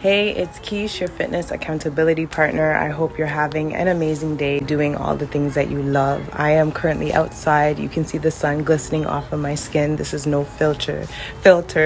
Hey, it's Keesh, your fitness accountability partner. I hope you're having an amazing day doing all the things that you love. I am currently outside. You can see the sun glistening off of my skin. This is no filter.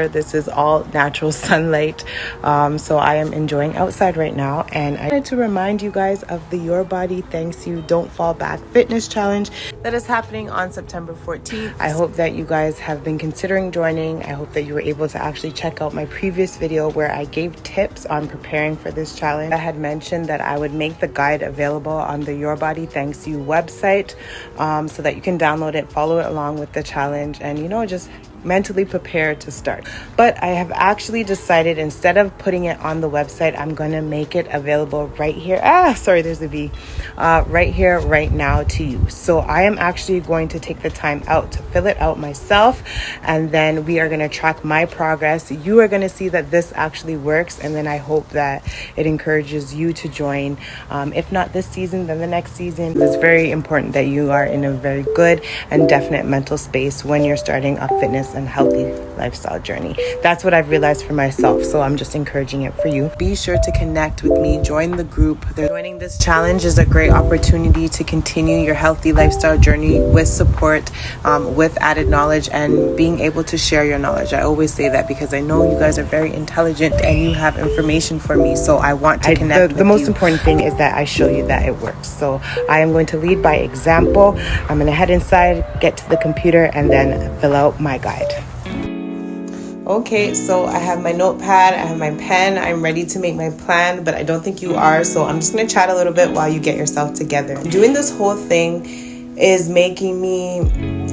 This is all natural sunlight. So I am enjoying outside right now. And I wanted to remind you guys of the Your Body Thanks You Don't Fall Back Fitness Challenge that is happening on September 14th. I hope that you guys have been considering joining. I hope that you were able to actually check out my previous video where I gave tips on preparing for this challenge. I had mentioned that I would make the guide available on the Your Body Thanks You website so that you can download it, follow it along with the challenge, and just mentally prepare to start. But I have actually decided, instead of putting it on the website, I'm going to make it available right here. There's a V. Right here, right now to you. So I am actually going to take the time out to fill it out myself, and then we are going to track my progress. You are going to see that this actually works, and then I hope that it encourages you to join. If not this season, then the next season. It's very important that you are in a very good and definite mental space when you're starting a fitness and healthy lifestyle journey. That's what I've realized for myself, so I'm just encouraging it for you. Be sure to connect with me, join the group. Joining this challenge is a great opportunity to continue your healthy lifestyle journey with support, with added knowledge, and being able to share your knowledge. I always say that because I know you guys are very intelligent and you have information for me, so I want to connect with you. The most important thing is that I show you that it works. So I am going to lead by example. I'm going to head inside, get to the computer, and then fill out my guide. Okay, so I have my notepad, I have my pen, I'm ready to make my plan, but I don't think you are, so I'm just going to chat a little bit while you get yourself together. Doing this whole thing is making me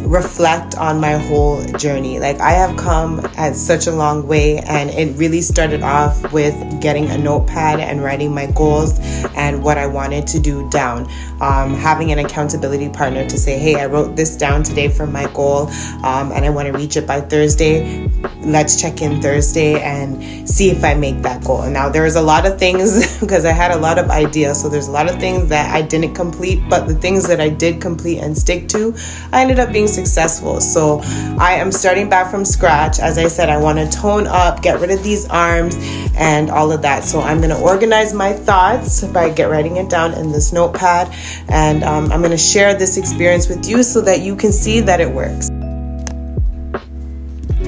reflect on my whole journey. Like, I have come at such a long way, and it really started off with getting a notepad and writing my goals and what I wanted to do down. Having an accountability partner to say, hey, I wrote this down today for my goal, and I want to reach it by Thursday. Let's check in Thursday and see if I make that goal. And now there's a lot of things because I had a lot of ideas. So there's a lot of things that I didn't complete, but the things that I did complete and stick to, I ended up being successful. So I am starting back from scratch. As I said, I want to tone up, get rid of these arms and all of that. So I'm going to organize my thoughts by writing it down in this notepad. And I'm going to share this experience with you so that you can see that it works.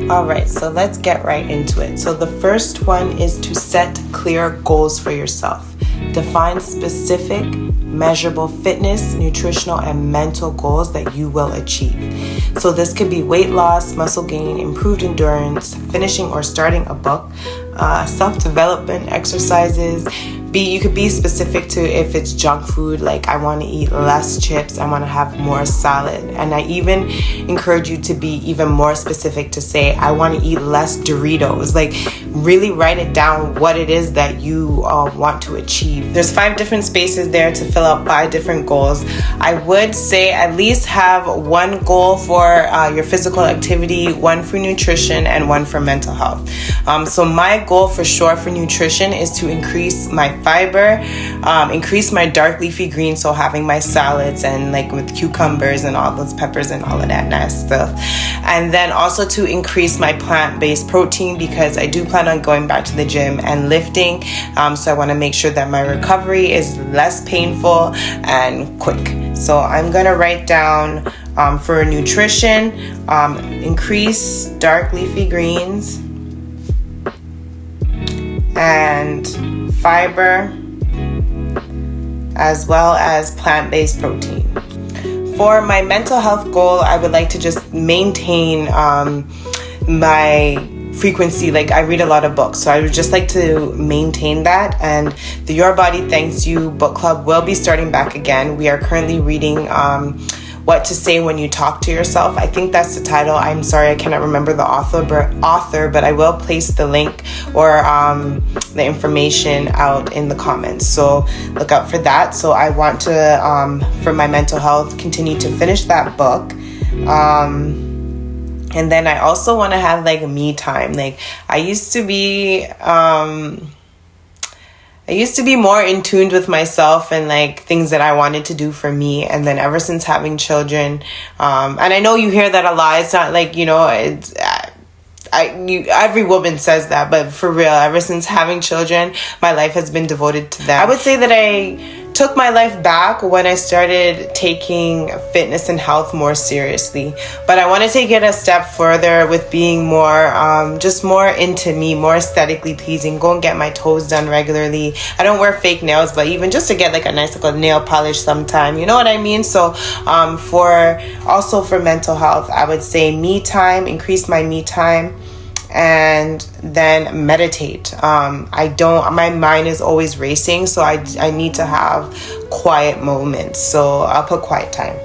All right, so let's get right into it. So the first one is to set clear goals for yourself. Define specific, measurable fitness, nutritional, and mental goals that you will achieve. So this could be weight loss, muscle gain, improved endurance, finishing or starting a book, self-development exercises. You could be specific to if it's junk food, like I want to eat less chips, I want to have more salad. And I even encourage you to be even more specific to say, I want to eat less Doritos. Like, really write it down what it is that you want to achieve. There's 5 different spaces there to fill out 5 different goals. I would say at least have 1 goal for your physical activity, 1 for nutrition, and 1 for mental health. So my goal for sure for nutrition is to increase my fiber, increase my dark leafy greens, so having my salads and like with cucumbers and all those peppers and all of that nice stuff. And then also to increase my plant-based protein, because I do plan on going back to the gym and lifting. So I want to make sure that my recovery is less painful and quick. So I'm going to write down for nutrition, increase dark leafy greens and fiber, as well as plant-based protein. For my mental health goal, I would like to just maintain my frequency. Like, I read a lot of books, so I would just like to maintain that. And the Your Body Thanks You book club will be starting back again. We are currently reading What to Say When You Talk to Yourself. I think that's the title. I'm sorry, I cannot remember the author, but I will place the link or the information out in the comments. So look out for that. So I want to, for my mental health, continue to finish that book. And then I also want to have like a me time. Like, I used to be more in tune with myself and like things that I wanted to do for me. And then ever since having children, and I know you hear that a lot. It's not like, every woman says that, but for real, ever since having children, my life has been devoted to them. I would say that I took my life back when I started taking fitness and health more seriously. But I want to take it a step further with being more, just more into me, more aesthetically pleasing. Go and get my toes done regularly. I don't wear fake nails, but even just to get like a nice like a nail polish sometime, you know what I mean? So for mental health, I would say me time, increase my me time, and then meditate. My mind is always racing, so I need to have quiet moments. So I'll put quiet time.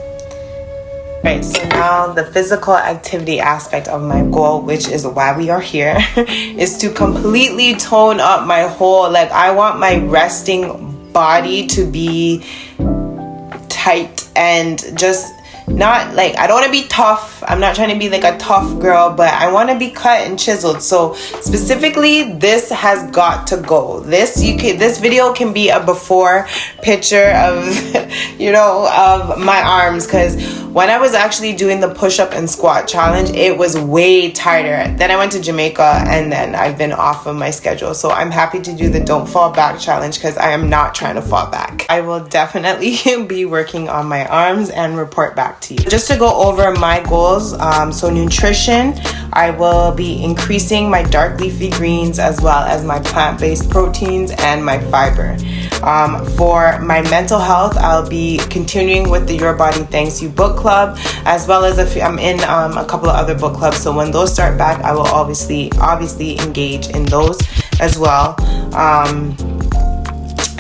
Right, so now the physical activity aspect of my goal, which is why we are here, is to completely tone up my whole, like I want my resting body to be tight and just not like, I don't want to be tough. I'm not trying to be like a tough girl, but I want to be cut and chiseled. So specifically, this has got to go. This video can be a before picture of, of my arms, because when I was actually doing the push-up and squat challenge, it was way tighter. Then I went to Jamaica, and then I've been off of my schedule. So I'm happy to do the don't fall back challenge, because I am not trying to fall back. I will definitely be working on my arms and report back to you. Just to go over my goals, so nutrition, I will be increasing my dark leafy greens as well as my plant-based proteins and my fiber. For my mental health, I'll be continuing with the Your Body Thanks You book club, as well as I'm in a couple of other book clubs. So when those start back, I will obviously engage in those as well.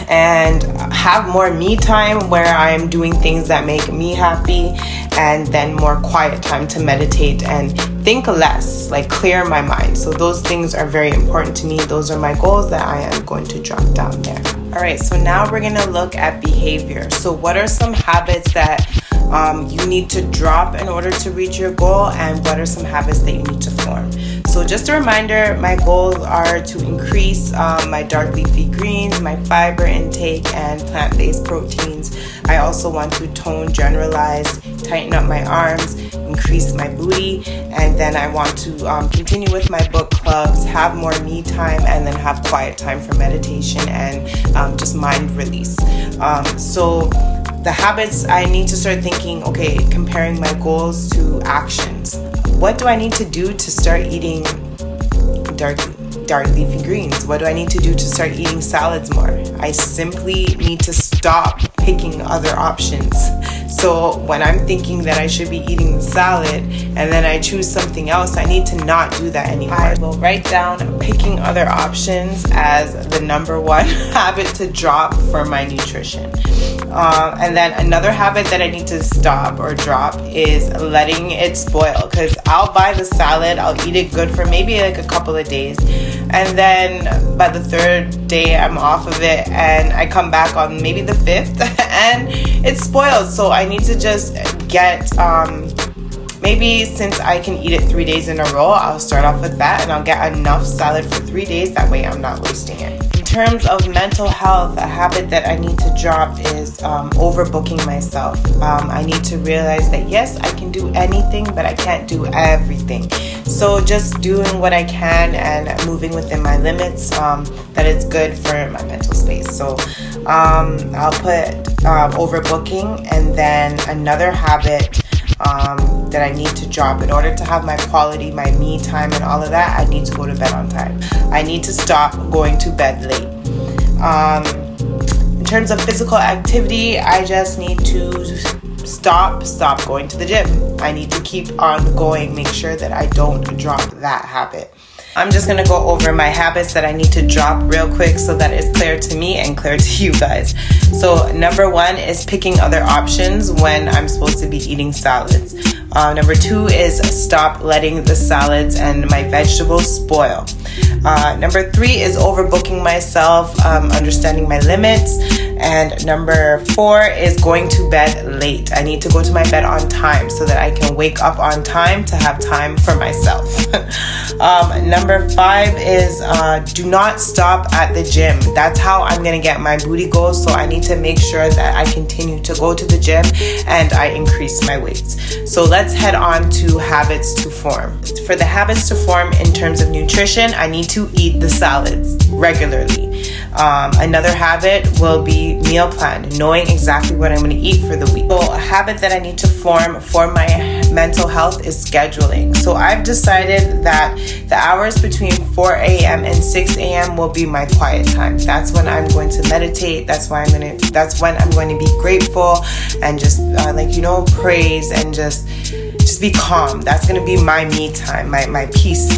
And have more me time where I'm doing things that make me happy, and then more quiet time to meditate and think less, like clear my mind. So those things are very important to me. Those are my goals that I am going to drop down there. All right, so now we're gonna look at behavior. So what are some habits that you need to drop in order to reach your goal, and what are some habits that you need to form? So just a reminder, my goals are to increase my dark leafy greens, my fiber intake, and plant-based proteins. I also want to tone, generalize, tighten up my arms, increase my booty, and then I want to continue with my book clubs, have more me time, and then have quiet time for meditation and just mind release. So the habits, I need to start thinking, okay, comparing my goals to actions. What do I need to do to start eating dark leafy greens? What do I need to do to start eating salads more? I simply need to stop picking other options. So when I'm thinking that I should be eating the salad and then I choose something else, I need to not do that anymore. I will write down picking other options as the number one habit to drop for my nutrition. And then another habit that I need to stop or drop is letting it spoil, because I'll buy the salad, I'll eat it good for maybe like a couple of days, and then by the third day I'm off of it, and I come back on maybe the fifth and it's spoiled. So I need to just get maybe, since I can eat it 3 days in a row, I'll start off with that, and I'll get enough salad for 3 days. That way I'm not wasting it. In terms of mental health, a habit that I need to drop is overbooking myself. I need to realize that yes, I can do anything, but I can't do everything. So just doing what I can and moving within my limits, that is good for my mental space. So I'll put overbooking, and then another habit that I need to drop in order to have my quality, my me time, and all of that. I need to go to bed on time. I need to stop going to bed late. In terms of physical activity, I just need to stop going to the gym. I need to keep on going, make sure that I don't drop that habit. I'm just going to go over my habits that I need to drop real quick so that it's clear to me and clear to you guys. So number one is picking other options when I'm supposed to be eating salads. Number two is stop letting the salads and my vegetables spoil. Number three is overbooking myself, understanding my limits. And number 4 is going to bed late. I need to go to my bed on time so that I can wake up on time to have time for myself. Number 5 is do not stop at the gym. That's how I'm going to get my booty goals. So I need to make sure that I continue to go to the gym and I increase my weights. So let's head on to habits to form. For the habits to form in terms of nutrition, I need to eat the salads regularly. Another habit will be meal plan, knowing exactly what I'm going to eat for the week. So a habit that I need to form for my mental health is scheduling. So I've decided that the hours between 4 a.m. and 6 a.m. will be my quiet time. That's when I'm going to meditate. That's when I'm going to be grateful and just praise and just be calm. That's going to be my me time, my peace.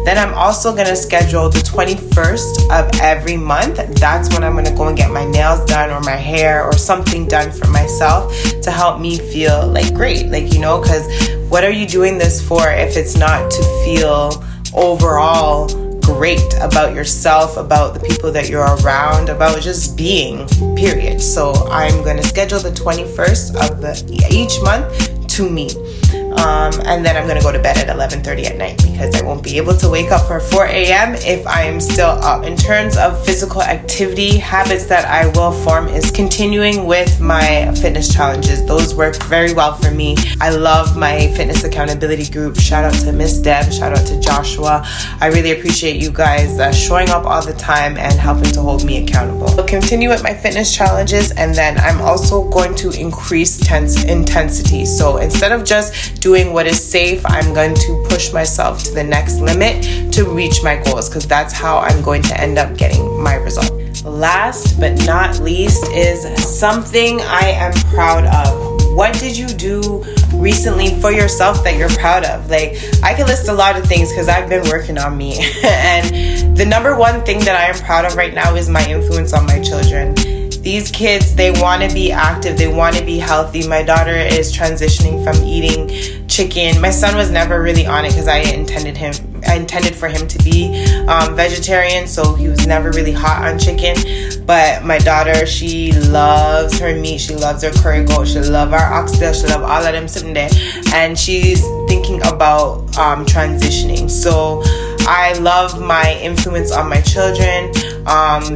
Then I'm also going to schedule the 21st of every month. That's when I'm going to go and get my nails done or my hair or something done for myself to help me feel like great. Because what are you doing this for if it's not to feel overall great about yourself, about the people that you're around, about just being, period. So I'm going to schedule the 21st of each month to me. And then I'm going to go to bed at 11:30 at night because I won't be able to wake up for 4 a.m. if I am still up. In terms of physical activity, habits that I will form is continuing with my fitness challenges. Those work very well for me. I love my fitness accountability group. Shout out to Miss Deb. Shout out to Joshua. I really appreciate you guys showing up all the time and helping to hold me accountable. So continue with my fitness challenges, and then I'm also going to increase intensity. So instead of just doing what is safe, I'm going to push myself to the next limit to reach my goals, because that's how I'm going to end up getting my result. Last but not least is something I am proud of. What did you do recently for yourself that you're proud of? I can list a lot of things because I've been working on me. And the number one thing that I am proud of right now is my influence on my children. These kids, they want to be active. They want to be healthy. My daughter is transitioning from eating chicken. My son was never really on it because I intended for him to be vegetarian, so he was never really hot on chicken. But my daughter, she loves her meat. She loves her curry goat. She loves our oxtail. She loves all of them sitting there. And she's thinking about transitioning. So I love my influence on my children.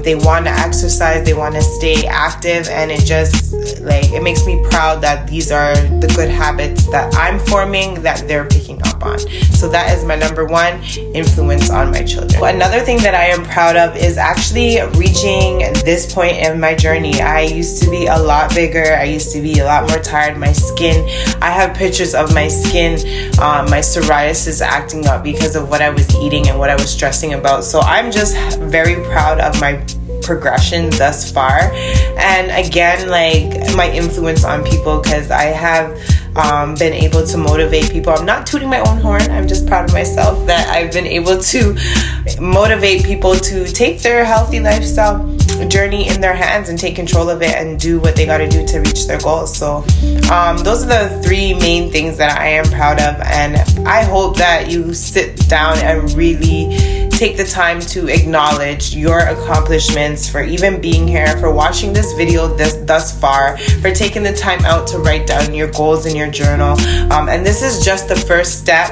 They want to exercise, they want to stay active, and it makes me proud that these are the good habits that I'm forming that they're picking up on. So that is my number one, influence on my children. Another thing that I am proud of is actually reaching this point in my journey. I used to be a lot bigger. I used to be a lot more tired. My skin, I have pictures of my skin, my psoriasis acting up because of what I was eating and what I was stressing about. So I'm just very proud of my progression thus far, and again, my influence on people, because I have been able to motivate people. I'm not tooting my own horn. I'm just proud of myself that I've been able to motivate people to take their healthy lifestyle journey in their hands and take control of it and do what they got to do to reach their goals. So those are the 3 main things that I am proud of, and I hope that you sit down and really take the time to acknowledge your accomplishments, for even being here, for watching this video thus far, for taking the time out to write down your goals in your journal. And this is just the first step.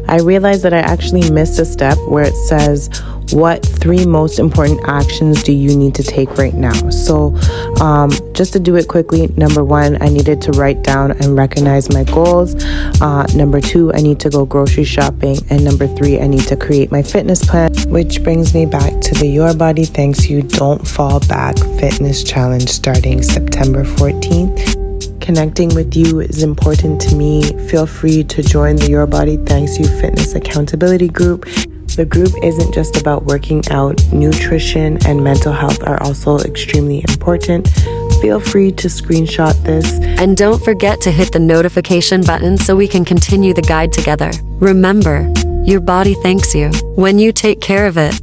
I realized that I actually missed a step where it says, what 3 most important actions do you need to take right now? So just to do it quickly, number 1, I needed to write down and recognize my goals. Number 2, I need to go grocery shopping. And number 3, I need to create my fitness plan. Which brings me back to the Your Body Thanks You Don't Fall Back Fitness Challenge starting September 14th. Connecting with you is important to me. Feel free to join the Your Body Thanks You Fitness Accountability Group. The group isn't just about working out. Nutrition and mental health are also extremely important. Feel free to screenshot this. And don't forget to hit the notification button so we can continue the guide together. Remember, your body thanks you when you take care of it.